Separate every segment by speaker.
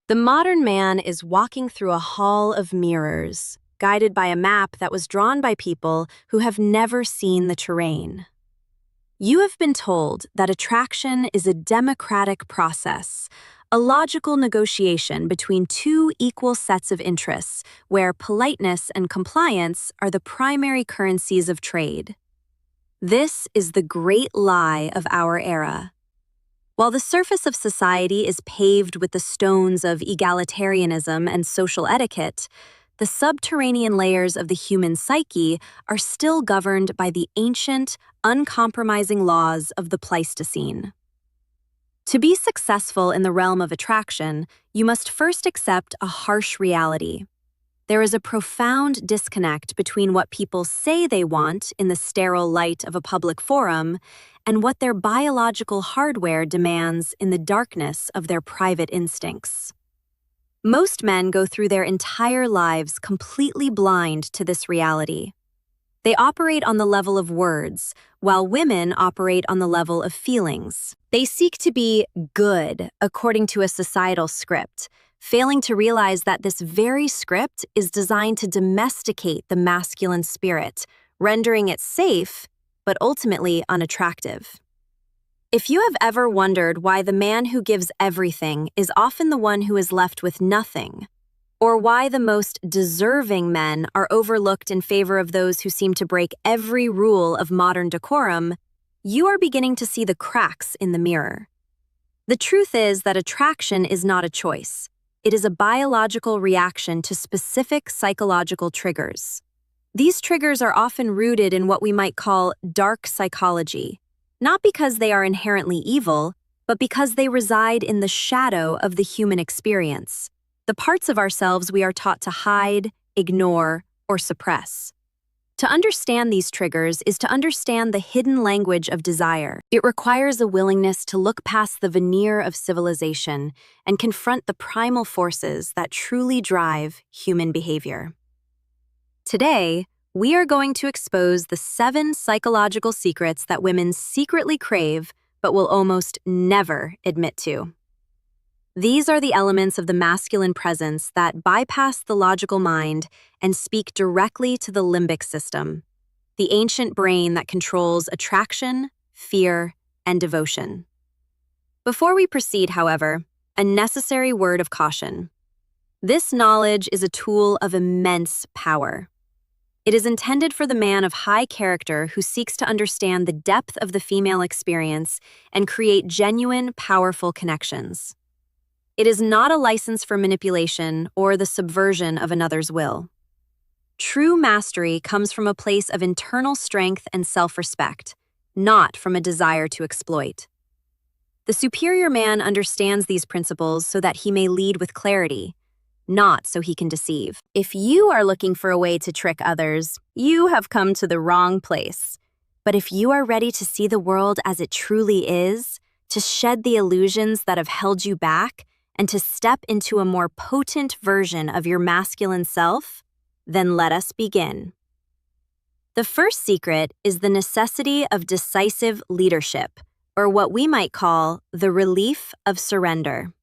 Speaker 1: The modern man is walking through a hall of mirrors, guided by a map that was drawn by people who have never seen the terrain. You have been told that attraction is a democratic process, a logical negotiation between two equal sets of interests, where politeness and compliance are the primary currencies of trade. This is the great lie of our era. While the surface of society is paved with the stones of egalitarianism and social etiquette, the subterranean layers of the human psyche are still governed by the ancient, uncompromising laws of the Pleistocene. To be successful in the realm of attraction, you must first accept a harsh reality. There is a profound disconnect between what people say they want in the sterile light of a public forum and what their biological hardware demands in the darkness of their private instincts. Most men go through their entire lives completely blind to this reality. They operate on the level of words, while women operate on the level of feelings. They seek to be good according to a societal script, failing to realize that this very script is designed to domesticate the masculine spirit, rendering it safe, but ultimately unattractive. If you have ever wondered why the man who gives everything is often the one who is left with nothing, or why the most deserving men are overlooked in favor of those who seem to break every rule of modern decorum, you are beginning to see the cracks in the mirror. The truth is that attraction is not a choice. It is a biological reaction to specific psychological triggers. These triggers are often rooted in what we might call dark psychology, not because they are inherently evil, but because they reside in the shadow of the human experience, the parts of ourselves we are taught to hide, ignore, or suppress. To understand these triggers is to understand the hidden language of desire. It requires a willingness to look past the veneer of civilization and confront the primal forces that truly drive human behavior. Today, we are going to expose the 7 psychological secrets that women secretly crave but will almost never admit to. These are the elements of the masculine presence that bypass the logical mind and speak directly to the limbic system, the ancient brain that controls attraction, fear, and devotion. Before we proceed, however, a necessary word of caution. This knowledge is a tool of immense power. It is intended for the man of high character who seeks to understand the depth of the female experience and create genuine, powerful connections. It is not a license for manipulation or the subversion of another's will. True mastery comes from a place of internal strength and self-respect, not from a desire to exploit. The superior man understands these principles so that he may lead with clarity, not so he can deceive. If you are looking for a way to trick others, you have come to the wrong place. But if you are ready to see the world as it truly is, to shed the illusions that have held you back, and to step into a more potent version of your masculine self, then let us begin. The first secret is the necessity of decisive leadership, or what we might call the relief of surrender.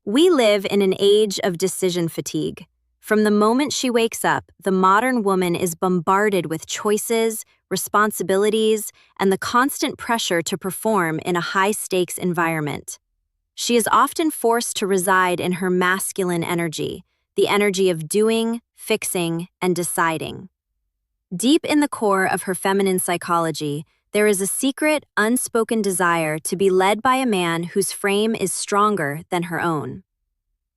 Speaker 1: We live in an age of decision fatigue. From the moment she wakes up, the modern woman is bombarded with choices, responsibilities, and the constant pressure to perform in a high-stakes environment. She is often forced to reside in her masculine energy, the energy of doing, fixing, and deciding. Deep in the core of her feminine psychology, there is a secret, unspoken desire to be led by a man whose frame is stronger than her own.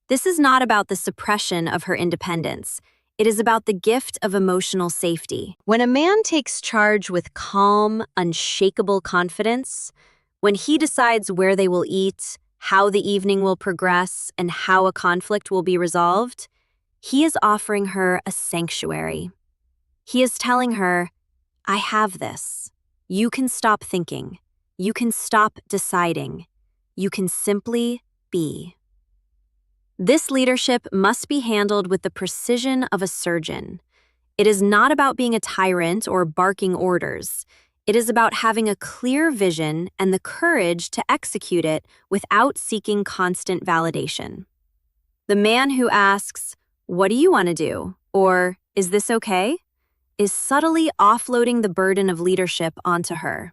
Speaker 1: This is not about the suppression of her independence. It is about the gift of emotional safety. When a man takes charge with calm, unshakable confidence, when he decides where they will eat, how the evening will progress, and how a conflict will be resolved, he is offering her a sanctuary. He is telling her, I have this. You can stop thinking. You can stop deciding. You can simply be. This leadership must be handled with the precision of a surgeon. It is not about being a tyrant or barking orders. It is about having a clear vision and the courage to execute it without seeking constant validation. The man who asks, "What do you want to do?" or "Is this okay?" is subtly offloading the burden of leadership onto her.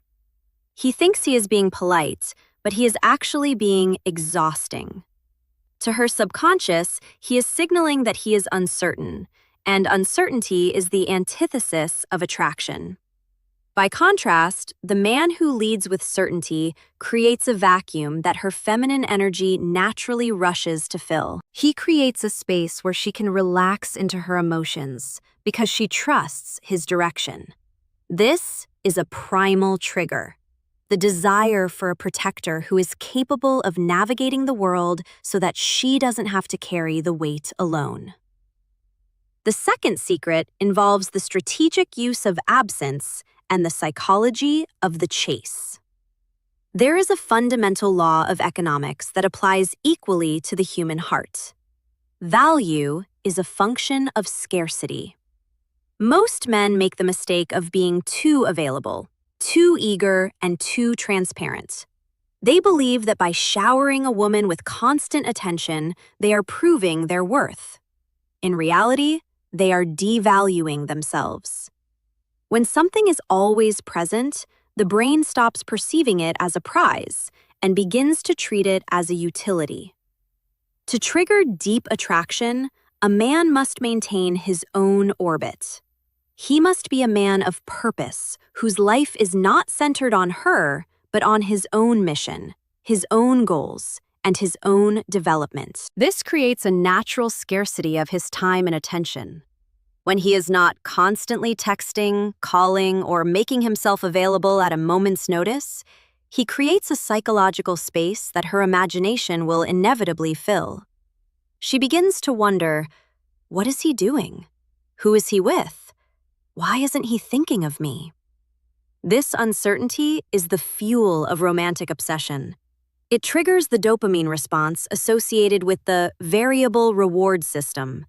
Speaker 1: He thinks he is being polite, but he is actually being exhausting. To her subconscious, he is signaling that he is uncertain, and uncertainty is the antithesis of attraction. By contrast, the man who leads with certainty creates a vacuum that her feminine energy naturally rushes to fill. He creates a space where she can relax into her emotions because she trusts his direction. This is a primal trigger, the desire for a protector who is capable of navigating the world so that she doesn't have to carry the weight alone. The second secret involves the strategic use of absence and the psychology of the chase. There is a fundamental law of economics that applies equally to the human heart. Value is a function of scarcity. Most men make the mistake of being too available, too eager, and too transparent. They believe that by showering a woman with constant attention, they are proving their worth. In reality, they are devaluing themselves. When something is always present, the brain stops perceiving it as a prize and begins to treat it as a utility. To trigger deep attraction, a man must maintain his own orbit. He must be a man of purpose, whose life is not centered on her, but on his own mission, his own goals, and his own development. This creates a natural scarcity of his time and attention. When he is not constantly texting, calling, or making himself available at a moment's notice, he creates a psychological space that her imagination will inevitably fill. She begins to wonder, what is he doing? Who is he with? Why isn't he thinking of me? This uncertainty is the fuel of romantic obsession. It triggers the dopamine response associated with the variable reward system,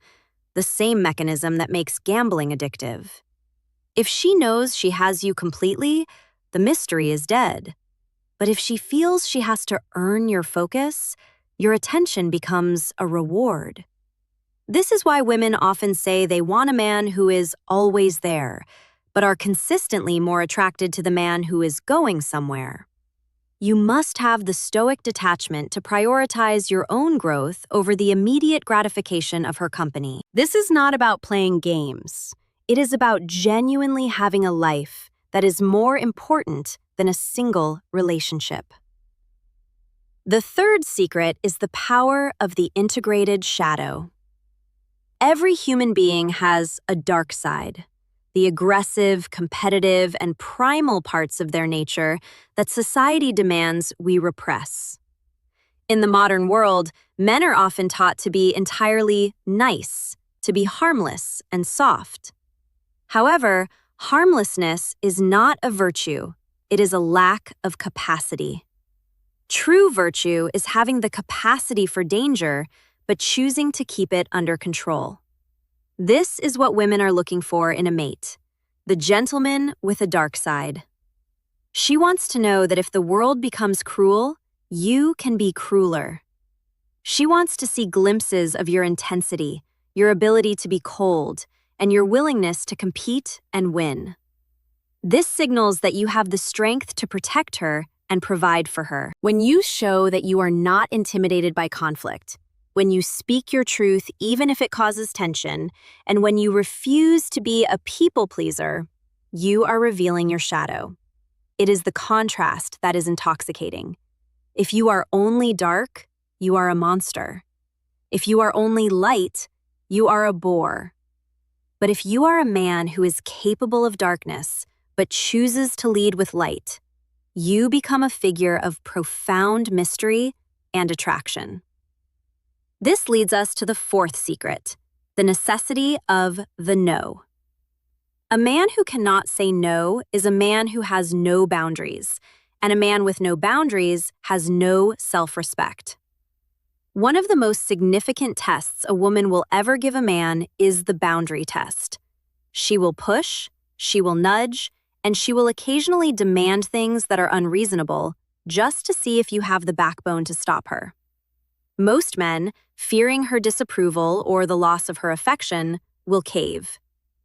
Speaker 1: the same mechanism that makes gambling addictive. If she knows she has you completely, the mystery is dead. But if she feels she has to earn your focus, your attention becomes a reward. This is why women often say they want a man who is always there, but are consistently more attracted to the man who is going somewhere. You must have the stoic detachment to prioritize your own growth over the immediate gratification of her company. This is not about playing games. It is about genuinely having a life that is more important than a single relationship. The third secret is the power of the integrated shadow. Every human being has a dark side, the aggressive, competitive, and primal parts of their nature that society demands we repress. In the modern world, men are often taught to be entirely nice, to be harmless and soft. However, harmlessness is not a virtue, it is a lack of capacity. True virtue is having the capacity for danger, but choosing to keep it under control. This is what women are looking for in a mate, the gentleman with a dark side. She wants to know that if the world becomes cruel, you can be crueler. She wants to see glimpses of your intensity, your ability to be cold, and your willingness to compete and win. This signals that you have the strength to protect her and provide for her. When you show that you are not intimidated by conflict, when you speak your truth even if it causes tension, and when you refuse to be a people pleaser, you are revealing your shadow. It is the contrast that is intoxicating. If you are only dark, you are a monster. If you are only light, you are a bore. But if you are a man who is capable of darkness, but chooses to lead with light, you become a figure of profound mystery and attraction. This leads us to the fourth secret, the necessity of the no. A man who cannot say no is a man who has no boundaries, and a man with no boundaries has no self-respect. One of the most significant tests a woman will ever give a man is the boundary test. She will push, she will nudge, and she will occasionally demand things that are unreasonable just to see if you have the backbone to stop her. Most men, fearing her disapproval or the loss of her affection, will cave.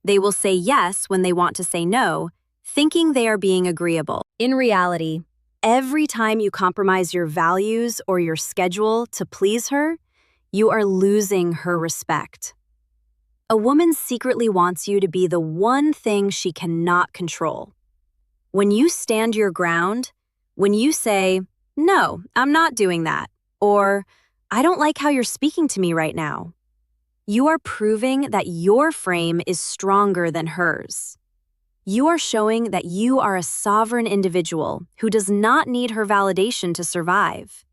Speaker 1: They will say yes when they want to say no, thinking they are being agreeable. In reality, every time you compromise your values or your schedule to please her, you are losing her respect. A woman secretly wants you to be the one thing she cannot control. When you stand your ground, when you say, "No, I'm not doing that," or "I don't like how you're speaking to me right now," you are proving that your frame is stronger than hers. You are showing that you are a sovereign individual who does not need her validation to survive.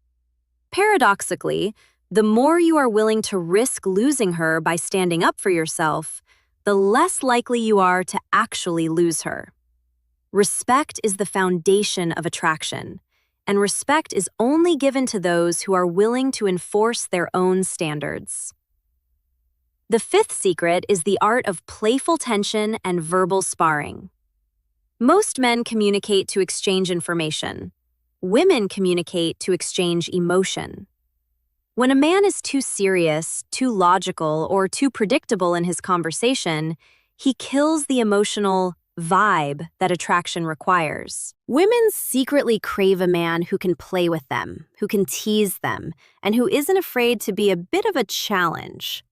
Speaker 1: Paradoxically, the more you are willing to risk losing her by standing up for yourself, the less likely you are to actually lose her. Respect is the foundation of attraction, and respect is only given to those who are willing to enforce their own standards. The fifth secret is the art of playful tension and verbal sparring. Most men communicate to exchange information. Women communicate to exchange emotion. When a man is too serious, too logical, or too predictable in his conversation, he kills the emotional vibe that attraction requires. Women secretly crave a man who can play with them, who can tease them, and who isn't afraid to be a bit of a challenge.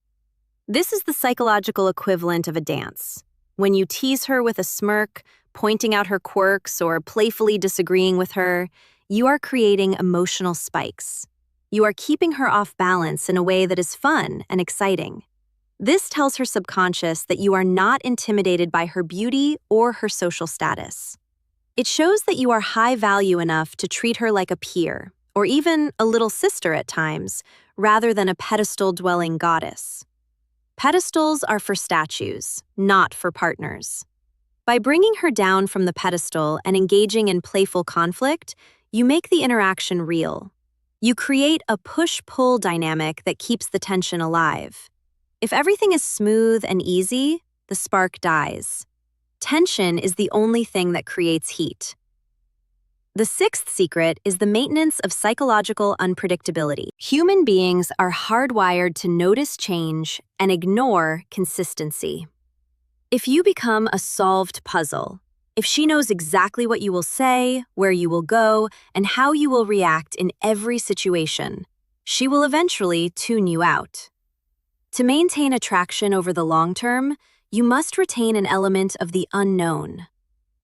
Speaker 1: This is the psychological equivalent of a dance. When you tease her with a smirk, pointing out her quirks, or playfully disagreeing with her, you are creating emotional spikes. You are keeping her off balance in a way that is fun and exciting. This tells her subconscious that you are not intimidated by her beauty or her social status. It shows that you are high value enough to treat her like a peer, or even a little sister at times, rather than a pedestal-dwelling goddess. Pedestals are for statues, not for partners. By bringing her down from the pedestal and engaging in playful conflict, you make the interaction real. You create a push-pull dynamic that keeps the tension alive. If everything is smooth and easy, the spark dies. Tension is the only thing that creates heat. The sixth secret is the maintenance of psychological unpredictability. Human beings are hardwired to notice change and ignore consistency. If you become a solved puzzle, if she knows exactly what you will say, where you will go, and how you will react in every situation, she will eventually tune you out. To maintain attraction over the long term, you must retain an element of the unknown.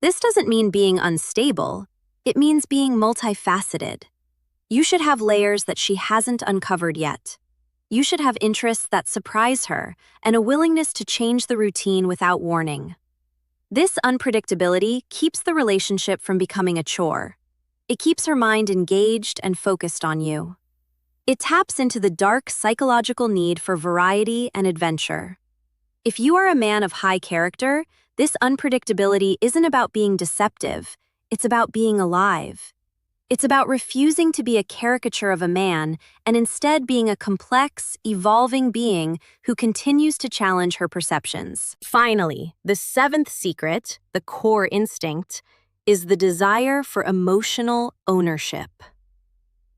Speaker 1: This doesn't mean being unstable, it means being multifaceted. You should have layers that she hasn't uncovered yet. You should have interests that surprise her and a willingness to change the routine without warning. This unpredictability keeps the relationship from becoming a chore. It keeps her mind engaged and focused on you. It taps into the dark psychological need for variety and adventure. If you are a man of high character, this unpredictability isn't about being deceptive, it's about being alive. It's about refusing to be a caricature of a man and instead being a complex, evolving being who continues to challenge her perceptions. Finally, the seventh secret, the core instinct, is the desire for emotional ownership.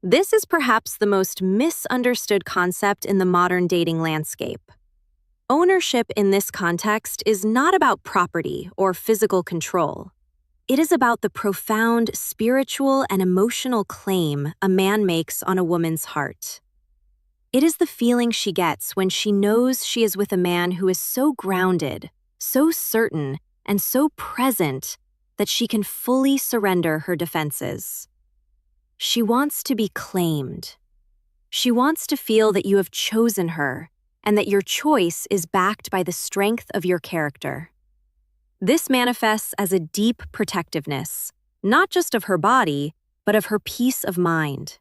Speaker 1: This is perhaps the most misunderstood concept in the modern dating landscape. Ownership in this context is not about property or physical control. It is about the profound spiritual and emotional claim a man makes on a woman's heart. It is the feeling she gets when she knows she is with a man who is so grounded, so certain, and so present that she can fully surrender her defenses. She wants to be claimed. She wants to feel that you have chosen her and that your choice is backed by the strength of your character. This manifests as a deep protectiveness, not just of her body, but of her peace of mind.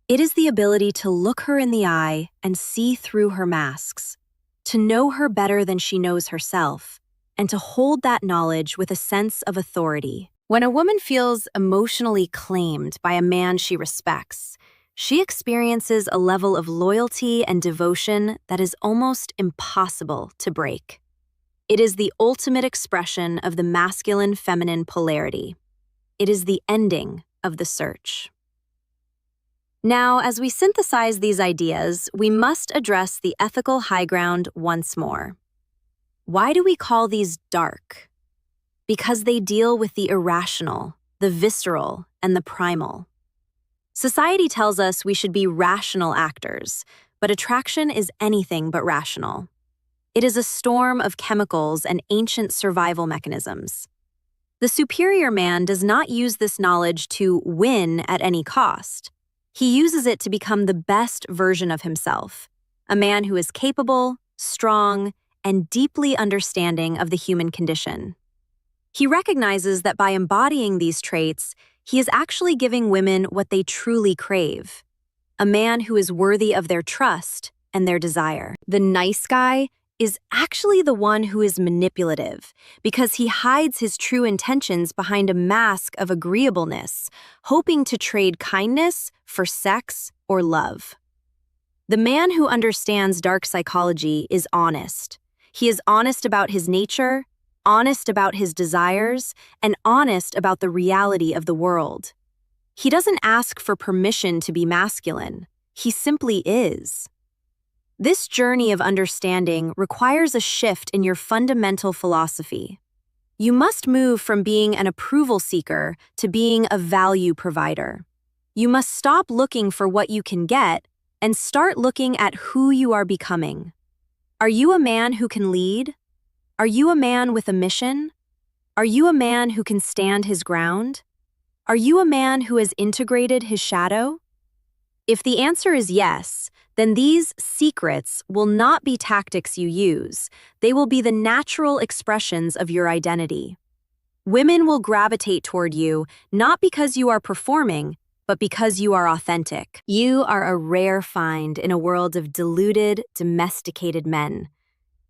Speaker 1: It is the ability to look her in the eye and see through her masks, to know her better than she knows herself, and to hold that knowledge with a sense of authority. When a woman feels emotionally claimed by a man she respects, she experiences a level of loyalty and devotion that is almost impossible to break. It is the ultimate expression of the masculine-feminine polarity. It is the ending of the search. Now, as we synthesize these ideas, we must address the ethical high ground once more. Why do we call these dark? Because they deal with the irrational, the visceral, and the primal. Society tells us we should be rational actors, but attraction is anything but rational. It is a storm of chemicals and ancient survival mechanisms. The superior man does not use this knowledge to win at any cost. He uses it to become the best version of himself, a man who is capable, strong, and deeply understanding of the human condition. He recognizes that by embodying these traits, he is actually giving women what they truly crave, a man who is worthy of their trust and their desire. The nice guy is actually the one who is manipulative because he hides his true intentions behind a mask of agreeableness, hoping to trade kindness for sex or love. The man who understands dark psychology is honest. He is honest about his nature, honest about his desires, and honest about the reality of the world. He doesn't ask for permission to be masculine. He simply is. This journey of understanding requires a shift in your fundamental philosophy. You must move from being an approval seeker to being a value provider. You must stop looking for what you can get and start looking at who you are becoming. Are you a man who can lead? Are you a man with a mission? Are you a man who can stand his ground? Are you a man who has integrated his shadow? If the answer is yes, then these secrets will not be tactics you use. They will be the natural expressions of your identity. Women will gravitate toward you not because you are performing, but because you are authentic. You are a rare find in a world of deluded, domesticated men.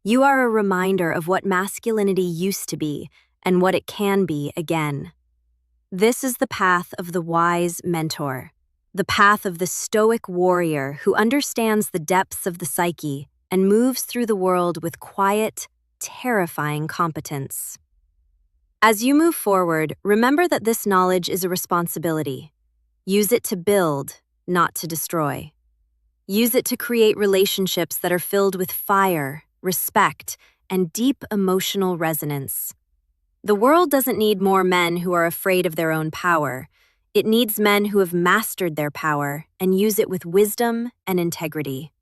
Speaker 1: You are a reminder of what masculinity used to be and what it can be again. This is the path of the wise mentor, the path of the stoic warrior who understands the depths of the psyche and moves through the world with quiet, terrifying competence. As you move forward, remember that this knowledge is a responsibility. Use it to build, not to destroy. Use it to create relationships that are filled with fire, respect, and deep emotional resonance. The world doesn't need more men who are afraid of their own power. It needs men who have mastered their power and use it with wisdom and integrity.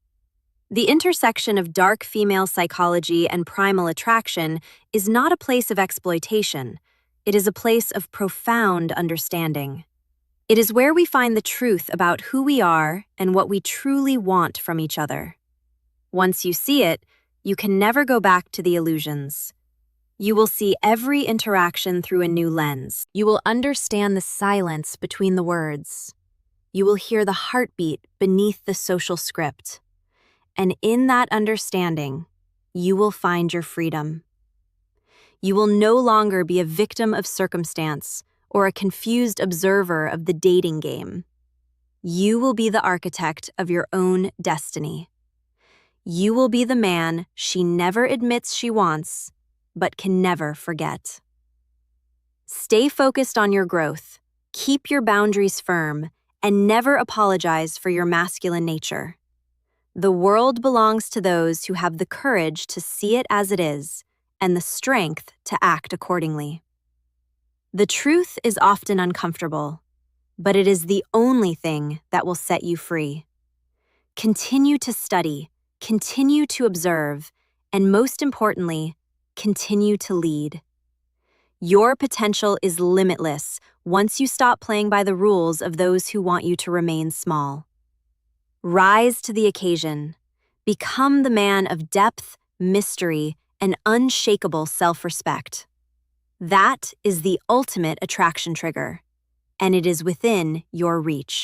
Speaker 1: The intersection of dark female psychology and primal attraction is not a place of exploitation. It is a place of profound understanding. It is where we find the truth about who we are and what we truly want from each other. Once you see it, you can never go back to the illusions. You will see every interaction through a new lens. You will understand the silence between the words. You will hear the heartbeat beneath the social script. And in that understanding, you will find your freedom. You will no longer be a victim of circumstance or a confused observer of the dating game. You will be the architect of your own destiny. You will be the man she never admits she wants, but can never forget. Stay focused on your growth, keep your boundaries firm, and never apologize for your masculine nature. The world belongs to those who have the courage to see it as it is and the strength to act accordingly. The truth is often uncomfortable, but it is the only thing that will set you free. Continue to study, continue to observe, and most importantly, continue to lead. Your potential is limitless once you stop playing by the rules of those who want you to remain small. Rise to the occasion. Become the man of depth, mystery, and unshakable self-respect. That is the ultimate attraction trigger, and it is within your reach.